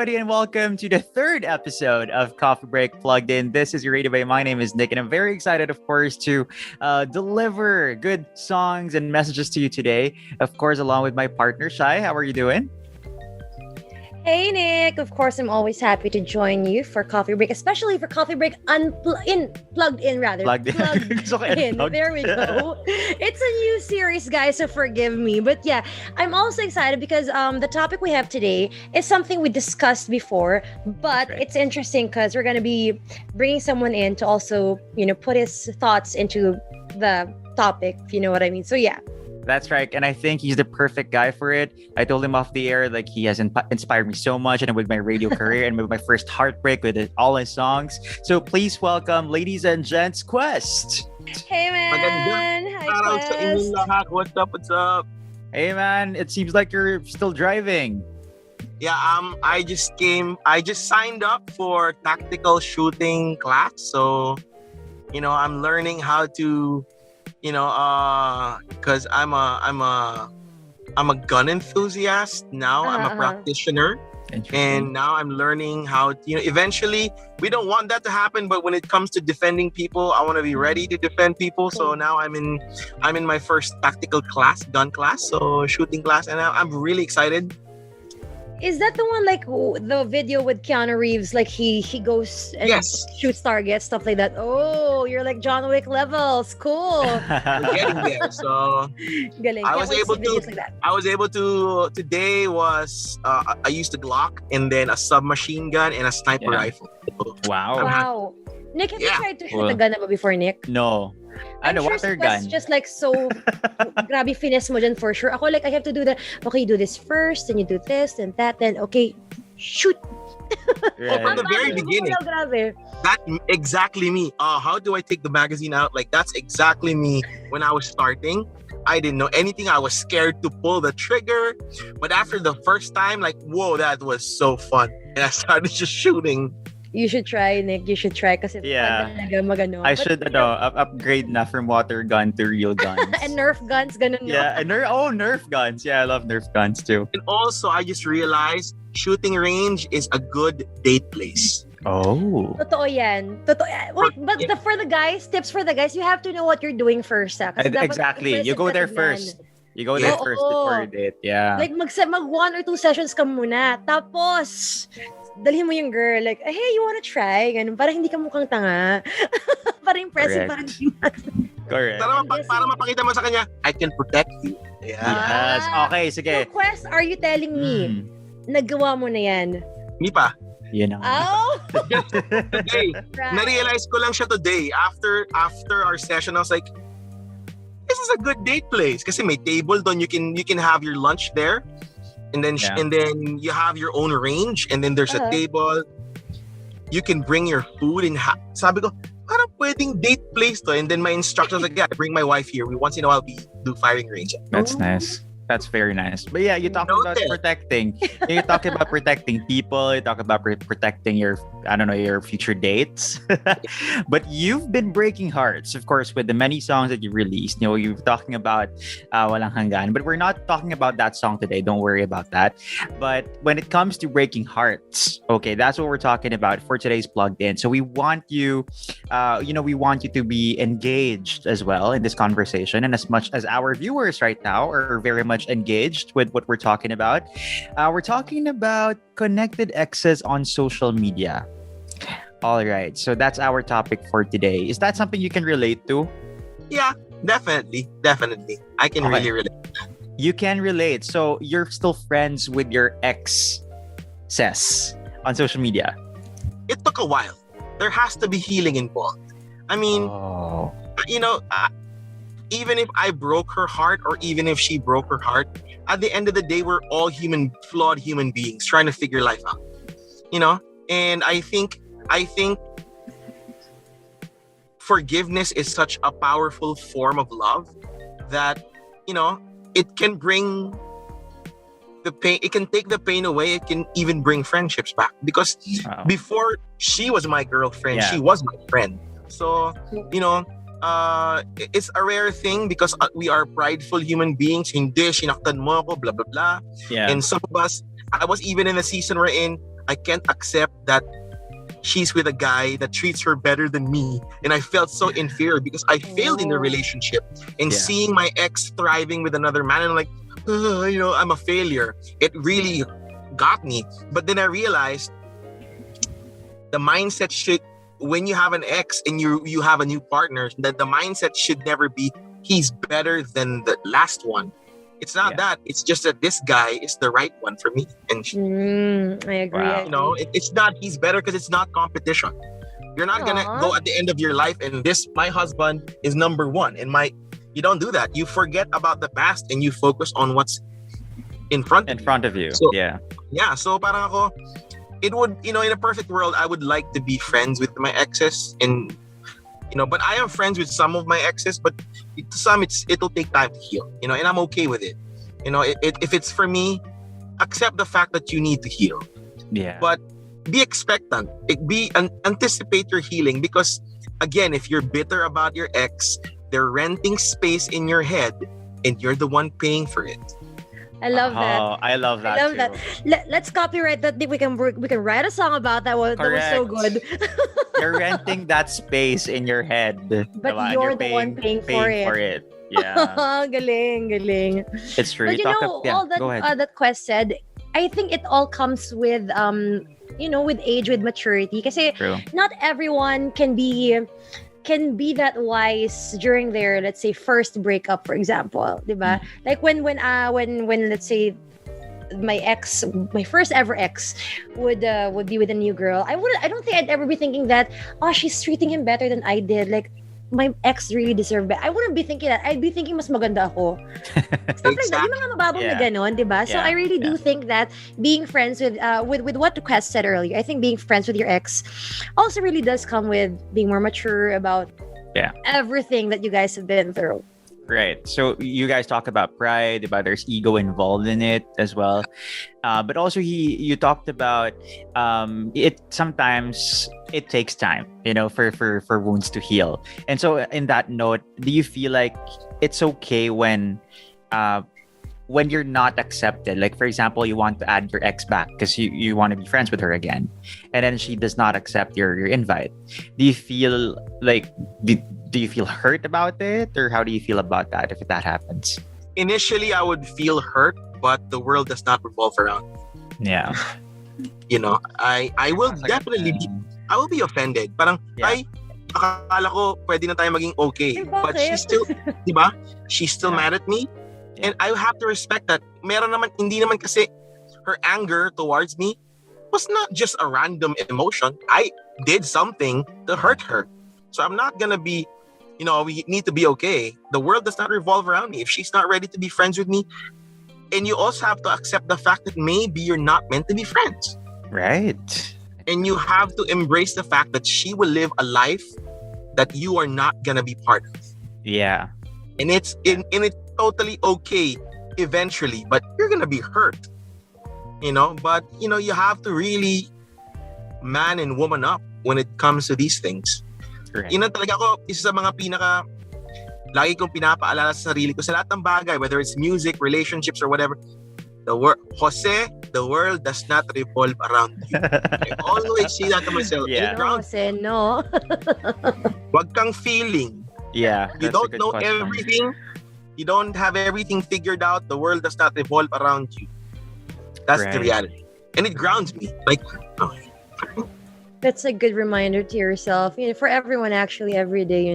everybody, and welcome to the third episode of Coffee Break Plugged In. This is your radio bay. My name is Nick, and I'm very excited, of course, to deliver good songs and messages to you today. Of course, along with my partner, Shai. How are you doing? Hey Nick, of course I'm always happy to join you for Coffee Break, especially for Coffee Break plugged in. Plugged in. There we go. It's a new series, guys, so forgive me. But yeah, I'm also excited because the topic we have today is something we discussed before, but it's interesting because we're gonna be bringing someone in to also, put his thoughts into the topic, if you know what I mean. So yeah. That's right. And I think he's the perfect guy for it. I told him off the air, like he has inspired me so much, and with my radio career and with my first heartbreak with all his songs. So please welcome, ladies and gents, Quest. Hey man. Hi Quest. What's up? What's up? Hey man, it seems like you're still driving. Yeah, I just signed up for tactical shooting class. So, I'm learning how to because I'm a gun enthusiast now. I'm a practitioner, and now I'm learning how to, eventually we don't want that to happen, but when it comes to defending people, I want to be ready to defend people. So now I'm in my first tactical class, gun class, so shooting class, and I'm really excited. Is that the one like the video with Keanu Reeves? Like he goes and shoots targets, stuff like that. Oh, you're like John Wick levels. Cool. I'm getting there. So I was able to. Today was I used a Glock and then a submachine gun and a sniper rifle. Wow. Nick, have you tried to shoot a gun before, Nick? No. I'm sure water gun. Just like so grabe finesse mo dyan for sure. Ako like I have to do that. Okay, you do this first, then you do this, and that, then okay, shoot. Right. From the very beginning. That exactly me. How do I take the magazine out? Like that's exactly me when I was starting. I didn't know anything. I was scared to pull the trigger. But after the first time, like, whoa, that was so fun. And I started just shooting. You should try, Nick. You should try kasi I should upgrade na from water gun to real guns. And Nerf guns, ganun. Yeah, and Nerf guns. Yeah, I love Nerf guns too. And also, I just realized shooting range is a good date place. Oh. Totoo yan. Wait, but for the guys, tips for the guys, you have to know what you're doing first. Exactly. You go there first. You go there first before you date. Yeah. Like mag 1 or 2 sessions ka muna. Tapos, dalhin mo yung girl, like, hey, you wanna try? Ganun, para hindi ka mukhang tanga. Para impressive, para hindi Correct. Para mapakita mo sa kanya, I can protect you. Yeah. Yes. Okay, sige. So, Quest, are you telling me, nagawa mo na yan? Hindi pa. Yun ang today. Right. Na-realize ko lang siya today. After our session, I was like, this is a good date place. Kasi may table doon. You can have your lunch there. And then you have your own range, and then there's a table. You can bring your food and sabi ko, parang pwedeng date place to. And then my instructors like, yeah, bring my wife here. We once in a while do firing range. That's nice. That's very nice. But yeah, you talk about protecting. You talk about protecting people. You talk about protecting your future dates. But you've been breaking hearts, of course, with the many songs that you released. You're talking about Walang Hanggan. But we're not talking about that song today. Don't worry about that. But when it comes to breaking hearts, okay, that's what we're talking about for today's Plugged In. So we want you, we want you to be engaged as well in this conversation. And as much as our viewers right now are very much engaged with what we're talking about. We're talking about connected exes on social media. All right, so that's our topic for today. Is that something you can relate to? Yeah, definitely. I can really relate. You can relate. So you're still friends with your exes on social media? It took a while. There has to be healing involved. I mean, even if I broke her heart or even if she broke her heart, at the end of the day, we're all flawed human beings trying to figure life out. And I think forgiveness is such a powerful form of love that, it can bring the pain. It can take the pain away. It can even bring friendships back. Because before she was my girlfriend, she was my friend. So, it's a rare thing because we are prideful human beings. Hindi, sinaktan mo ako, blah, blah, blah. Yeah. And some of us, I was even in a season wherein I can't accept that she's with a guy that treats her better than me, and I felt so inferior because I failed in the relationship. And seeing my ex thriving with another man, and I'm like, I'm a failure. It really got me. But then I realized the mindset should, when you have an ex and you have a new partner, that the mindset should never be he's better than the last one. It's not that. It's just that this guy is the right one for me. And I agree. Wow. It's not he's better because it's not competition. You're not gonna go at the end of your life and my husband is number one. And you don't do that. You forget about the past and you focus on what's in front of you. So, yeah. So parang ako, it would, in a perfect world, I would like to be friends with my exes, and but I am friends with some of my exes, but to some it'll take time to heal, and I'm okay with it. If it's for me, accept the fact that you need to heal. Yeah. But be expectant. Anticipate your healing, because again, if you're bitter about your ex, they're renting space in your head, and you're the one paying for it. I love that. I love that. Let's copyright that. We can write a song about that one. That was so good. You're renting that space in your head, but you're the one paying for it. Yeah. Galing. It's true. But all that that Quest said, I think it all comes with with age, with maturity. Because not everyone can be that wise during their, let's say, first breakup, for example, diba? Like when let's say my first ever ex would be with a new girl, I don't think I'd ever be thinking that, she's treating him better than I did, like my ex really deserved better. I wouldn't be thinking that. I'd be thinking mas maganda ako. Stuff like that. Yung mga mababong na ganon, diba? So I really do think that being friends with what the Quest said earlier, I think being friends with your ex also really does come with being more mature about everything that you guys have been through. Right. So you guys talk about pride, about there's ego involved in it as well. But also you talked about it sometimes it takes time, for wounds to heal. And so in that note, do you feel like it's okay when you're not accepted? Like, for example, you want to add your ex back because you want to be friends with her again, and then she does not accept your invite. Do you feel like do you feel hurt about it, or how do you feel about that if that happens? Initially, I would feel hurt, but the world does not revolve around me. Yeah. I will definitely I will be offended. Parang, akala ko pwede na tayo maging okay. But she's still, diba? She's still mad at me. And I have to respect that. Hindi naman kasi her anger towards me was not just a random emotion. I did something to hurt her. So I'm not gonna be, we need to be okay. The world does not revolve around me. If she's not ready to be friends with me, and you also have to accept the fact that maybe you're not meant to be friends. Right. And you have to embrace the fact that she will live a life that you are not gonna be part of. Yeah. And it's totally okay eventually, but you're gonna be hurt. But you have to really man and woman up when it comes to these things. Right. Yun talaga ako, isa sa mga pinaka lagi kong pinapaalala sa sarili ko sa lahat ng bagay, whether it's music, relationships, or whatever. The world does not revolve around you. I always say that to myself. Yeah. No, Jose, no. Wag kang feeling. Yeah. You don't know everything. You don't have everything figured out. The world does not revolve around you. That's the reality. And it grounds me. Like, that's a good reminder to yourself. For everyone, actually, every day,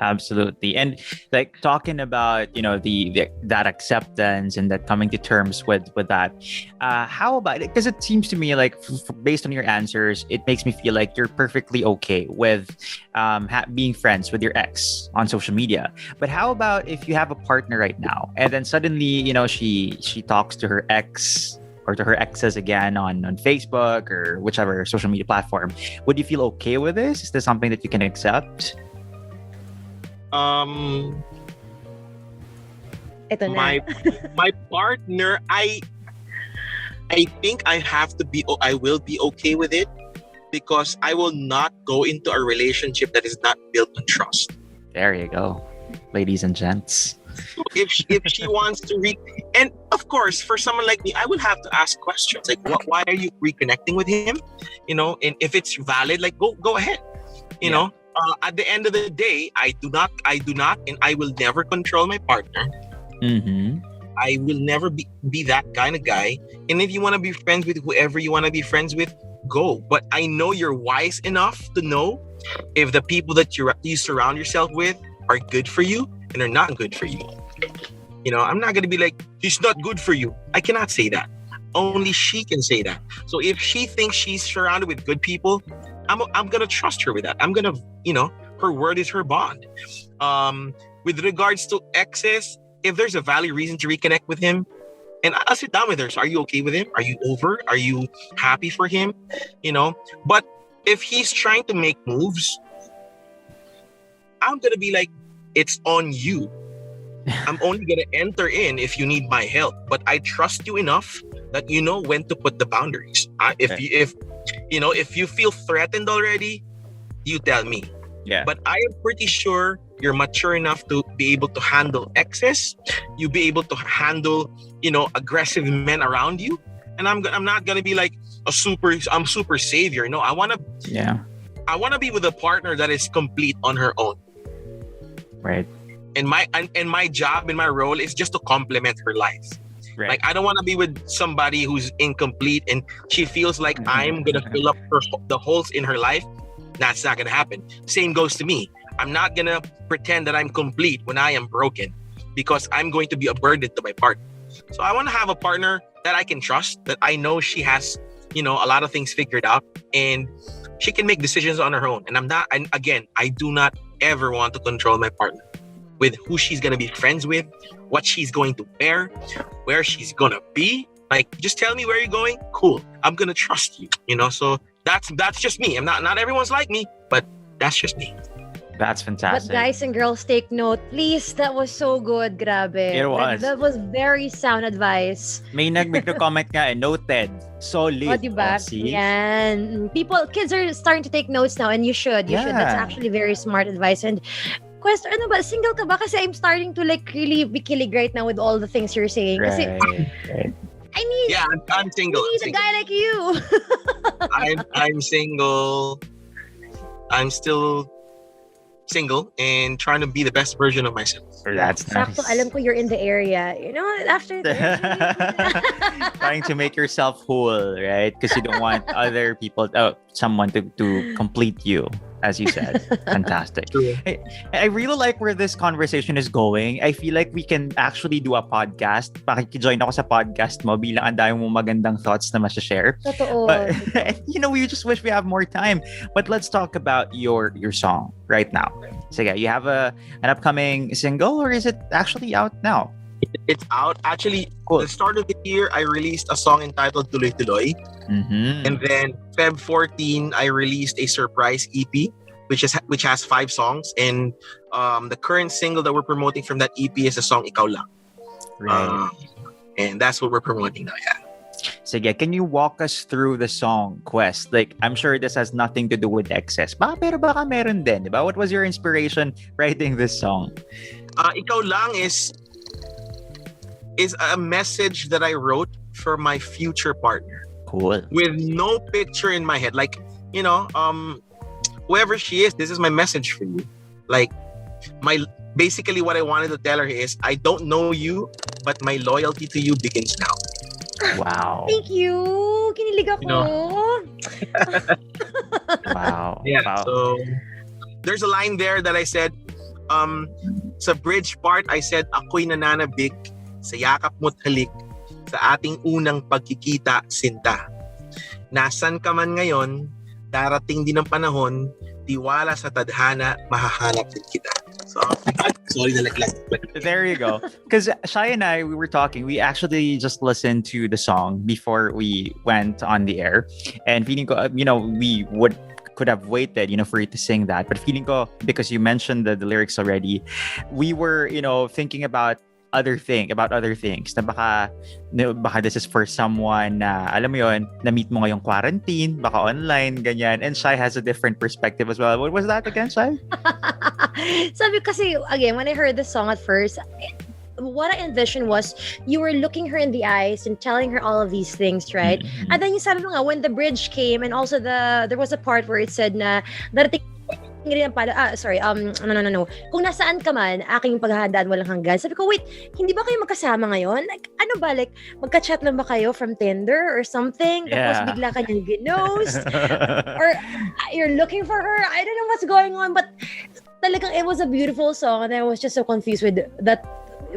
Absolutely. And like talking about, that acceptance and that coming to terms with that. How about it? Because it seems to me like based on your answers, it makes me feel like you're perfectly okay with being friends with your ex on social media. But how about if you have a partner right now and then suddenly, she talks to her ex or to her exes again on Facebook or whichever social media platform? Would you feel okay with this? Is this something that you can accept? My partner, I think I will be okay with it, because I will not go into a relationship that is not built on trust. There you go, ladies and gents. If she wants to and of course, for someone like me, I will have to ask questions like, why are you reconnecting with him? You know, and if it's valid, like go ahead. You know, at the end of the day, I do not, and I will never control my partner. Mm-hmm. I will never be that kind of guy. And if you want to be friends with whoever you want to be friends with, go. But I know you're wise enough to know if the people that you surround yourself with are good for you and are not good for you. You know, I'm not going to be like, he's not good for you. I cannot say that. Only she can say that. So if she thinks she's surrounded with good people, I'm going to trust her with that. I'm going to, you know, her word is her bond. With regards to exes, if there's a valid reason to reconnect with him, and I'll sit down with her. So are you okay with him? Are you over? Are you happy for him? You know, but if he's trying to make moves, I'm going to be like, it's on you. I'm only going to enter in if you need my help, but I trust you enough that you know when to put the boundaries. If you feel threatened already, you tell me. Yeah. But I am pretty sure you're mature enough to be able to handle excess. You be able to handle, you know, aggressive men around you. And I'm not gonna be like I'm super savior. No, I wanna be with a partner that is complete on her own. Right. And my job and my role is just to complement her life. Right. Like I don't want to be with somebody who's incomplete and she feels like I'm gonna fill up the holes in her life. That's not gonna happen. Same goes to me. I'm not gonna pretend that I'm complete when I am broken, because I'm going to be a burden to my partner. So I want to have a partner that I can trust, that I know she has, you know, a lot of things figured out and she can make decisions on her own. And I do not ever want to control my partner with who she's gonna be friends with, what she's going to wear, where she's gonna be. Like, just tell me where you're going. Cool. I'm gonna trust you. You know, so that's just me. I'm not everyone's like me, but that's just me. That's fantastic. But guys and girls, take note, please. That was so good. Grabe. It was. That was very sound advice. May nag-comment nga, noted. Solid. O, diba? Yan. Kids are starting to take notes now, and you should. That's actually very smart advice. And question, ano ba? Single ka ba? Kasi I'm starting to like really be kilig right now with all the things you're saying. Kasi Right. I'm single. I need a guy like you. I'm single. I'm still single and trying to be the best version of myself. That's nice. Sakto, alam ko you're in the area. You know, after this. Trying to make yourself whole, right? Because you don't want other people, someone to complete you, as you said. Fantastic. I really like where this conversation is going. I feel like we can actually do a podcast. Pakijoin ako sa podcast mo bilang ang dami mong magandang thoughts na ma-share. Totoo. But, you know, we just wish we have more time. But let's talk about your song right now. So yeah, you have an upcoming single, or is it actually out now? It's out. Actually, cool. At the start of the year, I released a song entitled Tuloy Tuloy. Mm-hmm. And then Feb 14, I released a surprise EP, which has 5 songs. And the current single that we're promoting from that EP is the song Ikaw Lang. Right. And that's what we're promoting now, yeah. Sige, can you walk us through the song Quest? Like, I'm sure this has nothing to do with excess. Pero baka meron din, diba? What was your inspiration writing this song? Ikaw Lang is a message that I wrote for my future partner. Cool. With no picture in my head. Like, you know, whoever she is, this is my message for you. Like, basically what I wanted to tell her is, I don't know you, but my loyalty to you begins now. Wow. Thank you. Kinilig ako. You know? Wow. Yeah. Wow. So there's a line there that I said, sa bridge part, I said, ako'y nananabik sa yakap mo't halik sa ating unang pagkikita, sinta. Nasan ka man ngayon, darating din ang panahon, tiwala sa tadhana, mahahanap din kita. So, sorry na laglag. There you go. Because Shai and I, we were talking. We actually just listened to the song before we went on the air. And feeling ko, you know, we could have waited, you know, for you to sing that. But feeling ko, because you mentioned the lyrics already, we were, you know, thinking about other things na baka this is for someone na alam mo yon, na meet mo ngayong quarantine, baka online, ganyan. And Shai has a different perspective as well. What was that again, Shai? Sabi kasi, again, when I heard the song at first, what I envisioned was you were looking her in the eyes and telling her all of these things, right? Mhm. And then you sabi mo nga, when the bridge came and also there was a part where it said na darating rin pala, no. Kung nasaan ka man, aking paghahandaan walang hanggan. Sabi ko, wait, hindi ba kayo magkasama ngayon? Like, ano ba? Like, magka-chat lang ba kayo from Tinder or something? Yeah. Tapos bigla ka niyang ginost? Or you're looking for her? I don't know what's going on, but talagang it was a beautiful song and I was just so confused with that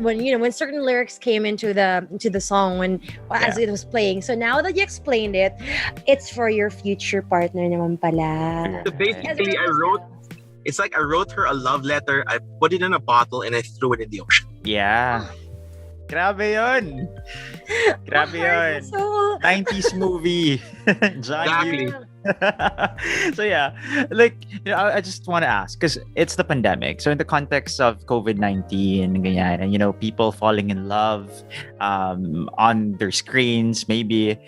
when certain lyrics came into the song as it was playing. So now that you explained it, it's for your future partner naman pala. So basically, I wrote her a love letter. I put it in a bottle and I threw it in the ocean. Yeah. Grabe yun. Grabe yun. So 90s movie. John Exactly. Hughes. So yeah, like, I just want to ask because it's the pandemic. So in the context of COVID-19 ganyan, and people falling in love on their screens, maybe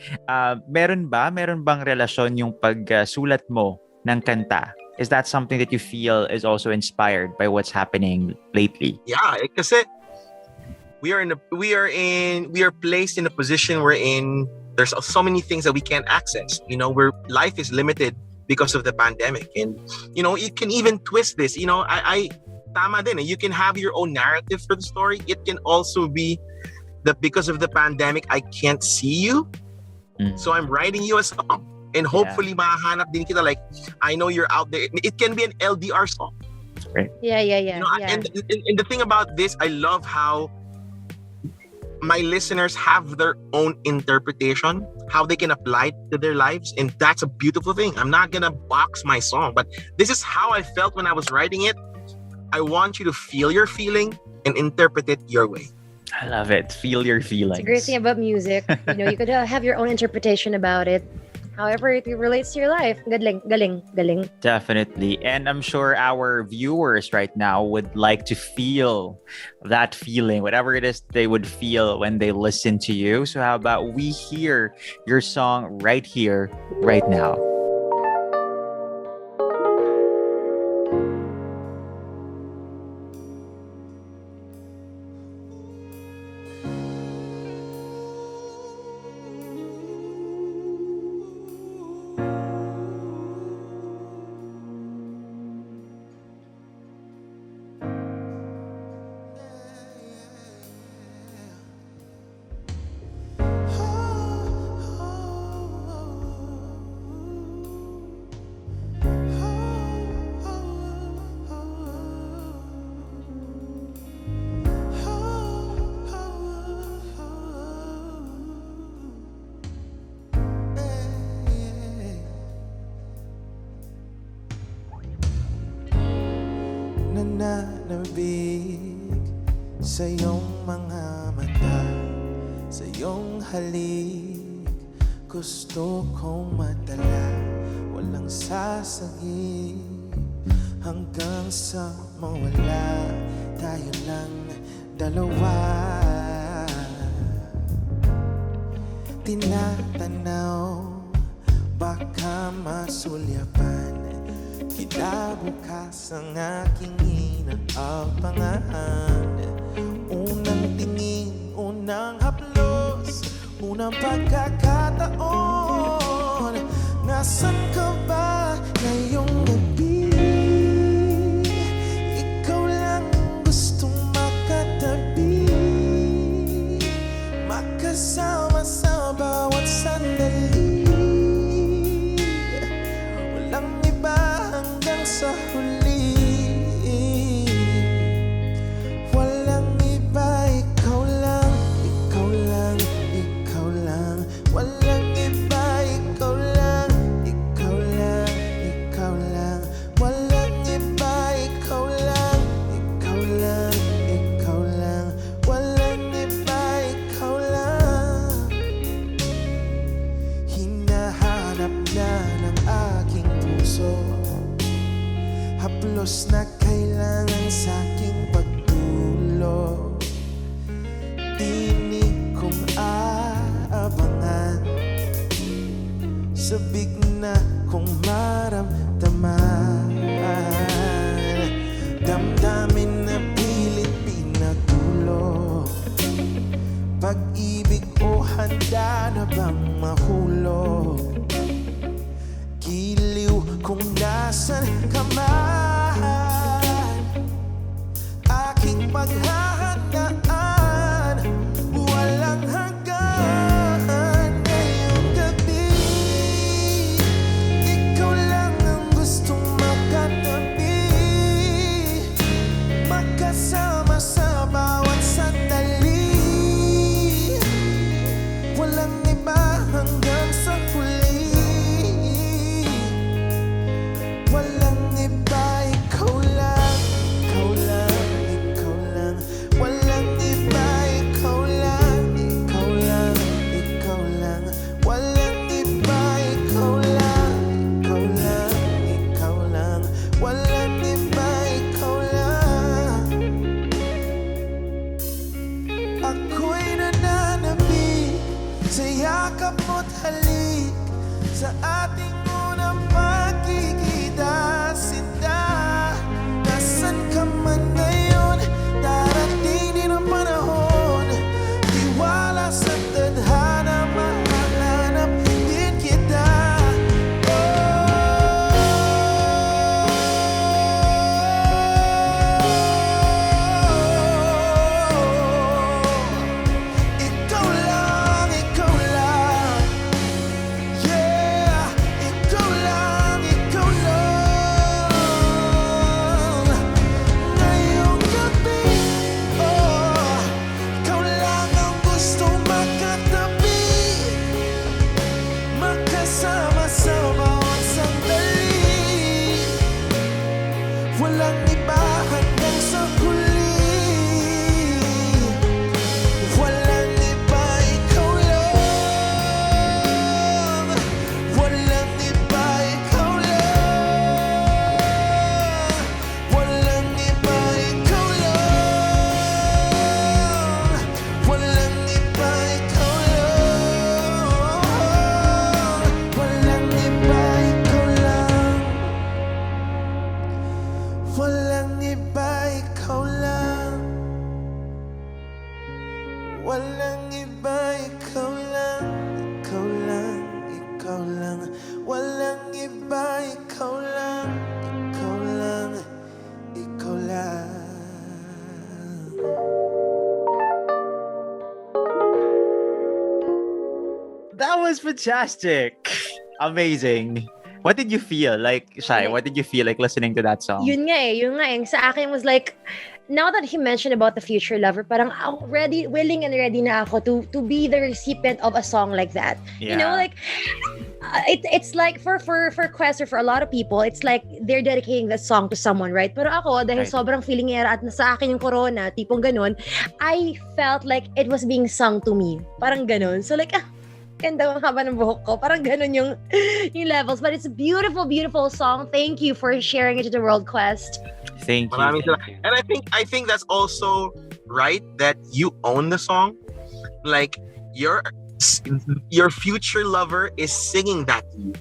meron bang relasyon yung pagsulat mo ng kanta? Is that something that you feel is also inspired by what's happening lately? Yeah, kasi we are placed in a position wherein there's so many things that we can't access. Where life is limited because of the pandemic, and you can even twist this. I tama din. You can have your own narrative for the story. It can also be that because of the pandemic, I can't see you, so I'm writing you a song, and hopefully mahanap din kita. Like, I know you're out there. It can be an LDR song. Right. Yeah. And the thing about this, I love how my listeners have their own interpretation, how they can apply it to their lives, and that's a beautiful thing. I'm not gonna box my song, but this is how I felt when I was writing it. I want you to feel your feeling and interpret it your way. I love it. Feel your feelings. It's a great thing about music. You could have your own interpretation about it. However it relates to your life. Galing. Definitely. And I'm sure our viewers right now would like to feel that feeling, whatever it is they would feel when they listen to you. So how about we hear your song right here, right now? Nananabig sa iyong mga mata, sa iyong halik, gusto kong madala, walang sasagip, hanggang sa mawala, tayo lang dalawa. Tinatanaw, baka masulyapan, kinabukas ang aking inaabangan. Unang tingin, unang haplos, unang pagkakataon. Nasaan ka ba ngayong gabi? Ikaw lang gustong makatabi, makasama sa bawat sandali. Walang iba hanggang sa huli. Walang iba, ikaw lang, ikaw lang, ikaw lang. Walang iba, ikaw lang, ikaw lang, ikaw lang. Walang iba, ikaw lang, ikaw lang, ikaw lang. Walang iba, ikaw lang. Hinahanap na ng aking puso, haplos na kailangan sa aking pagtulog. Tinig kong aabangan, sabik na kong maramdaman. Damdamin na pilit pinatulog, nasan ka man, aking paghahandaan, walang hanggan. Ngayong gabi, ikaw lang ang gustong makatabi, magkasama sa bawat sandali, walang iba hanggang sa huli. Walang iba, ikaw lang, ikaw lang, ikaw lang. Walang iba, ikaw lang, ikaw lang, ikaw lang. Walang iba, ikaw lang, ikaw lang, ikaw lang. Walang iba, ikaw lang. Ako'y nananabik sa yakap mo't halik, sa ating unang pagkikita, sinta. Nasaan ka man ngayon, darating din ang panahon, tiwala sa tadhana, mahahanap din kita. Ikaw lang, ikaw lang. Yeah, ikaw lang, ikaw lang. Ngayong gabi, oh, ikaw lang ang gustong makatabi, magkasama sa bawat sandali, walang iba hanggang sa huli. Walang iba, ikaw lang. Walang iba, ikaw lang. Walang iba, ikaw lang. Walang iba, ikaw lang. Walang iba, ikaw lang. Walang iba, ikaw lang. Walang iba, ikaw lang. Ikaw lang, ikaw lang. Walang iba, ikaw lang. Ikaw lang, ikaw lang. That was fantastic. Amazing. What did you feel like, Shai? What did you feel like listening to that song? Yun nga eh. Sa akin was like, now that he mentioned about the future lover, parang ako willing and ready na ako to be the recipient of a song like that. You know, Yeah. like, it's like for Quest or for a lot of people, it's like they're dedicating that song to someone, right? Pero ako, dahil Right. sobrang feeling era at nasa akin yung corona, tipong ganun, I felt like it was being sung to me. Parang ganun. So like, ganda ang haba ng buhok ko. Parang ganun yung levels. But it's a beautiful, beautiful song. Thank you for sharing it to the world, Quest. Thank you. Maraming salamat. And I think that's also right that you own the song. Like your future lover is singing that to you.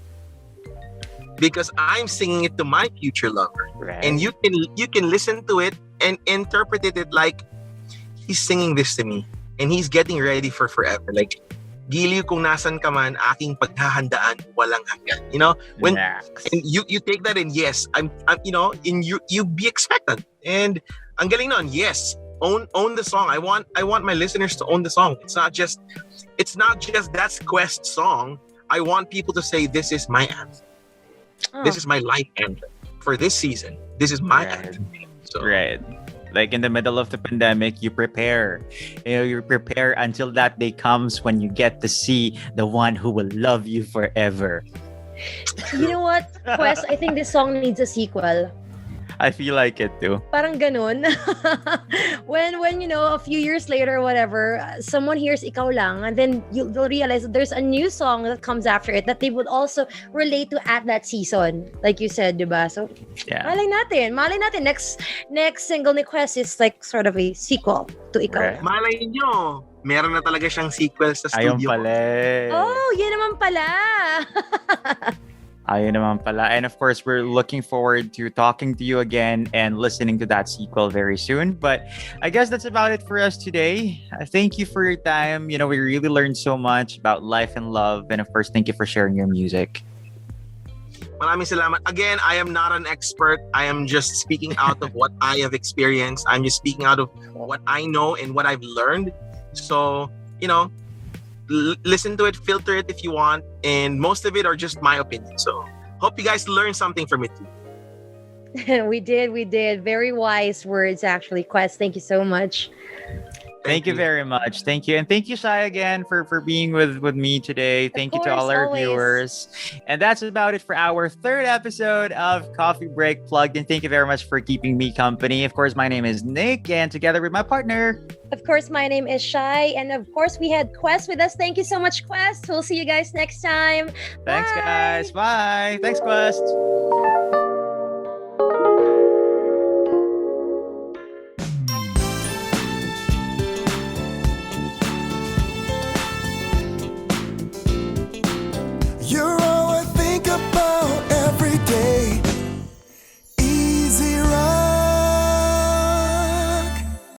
Because I'm singing it to my future lover. Right. And you can listen to it and interpret it like he's singing this to me and he's getting ready for forever. Like, Giliw kung nasan ka man, aking paghahandaan, walang hanggan. You know, when Next. and you take that in, yes, I'm you know, in you be expectant. And ang galing nun, yes, own the song. I want my listeners to own the song. It's not just that's Quest's song. I want people to say, this is my anthem. This is my life anthem for this season. This is my Right. anthem. So, Right. Like in the middle of the pandemic, you prepare. You prepare until that day comes when you get to see the one who will love you forever. You know what, Quest? I think this song needs a sequel. I feel like it too. Parang ganun. when you know, a few years later or whatever, someone hears Ikaw Lang, and then they'll realize that there's a new song that comes after it that they would also relate to at that season. Like you said, diba? So, Yeah. malay natin. Next single ni Quest is like sort of a sequel to Ikaw Right. Lang. malay nyo, meron na talaga siyang sequel sa Ayun studio. pala. Oh, yun naman pala. Ayun naman pala. And of course, we're looking forward to talking to you again and listening to that sequel very soon. But I guess that's about it for us today. Thank you for your time. You know, we really learned so much about life and love. And of course, thank you for sharing your music. Maraming salamat. Again, I am not an expert. I am just speaking out of what I have experienced. I'm just speaking out of what I know and what I've learned. So, listen to it, filter it if you want. And most of it are just my opinion. So, hope you guys learned something from it too. We did. Very wise words, actually, Quest. Thank you so much. Thank you very much. Thank you. And thank you, Sai, again for being with me today. Thank you to all our viewers. And that's about it for our third episode of Coffee Break Plugged. And thank you very much for keeping me company. Of course, my name is Nick, and together with my partner. Of course, my name is Shai. And of course, we had Quest with us. Thank you so much, Quest. We'll see you guys next time. Thanks, Bye. guys. Bye. Thanks, Quest.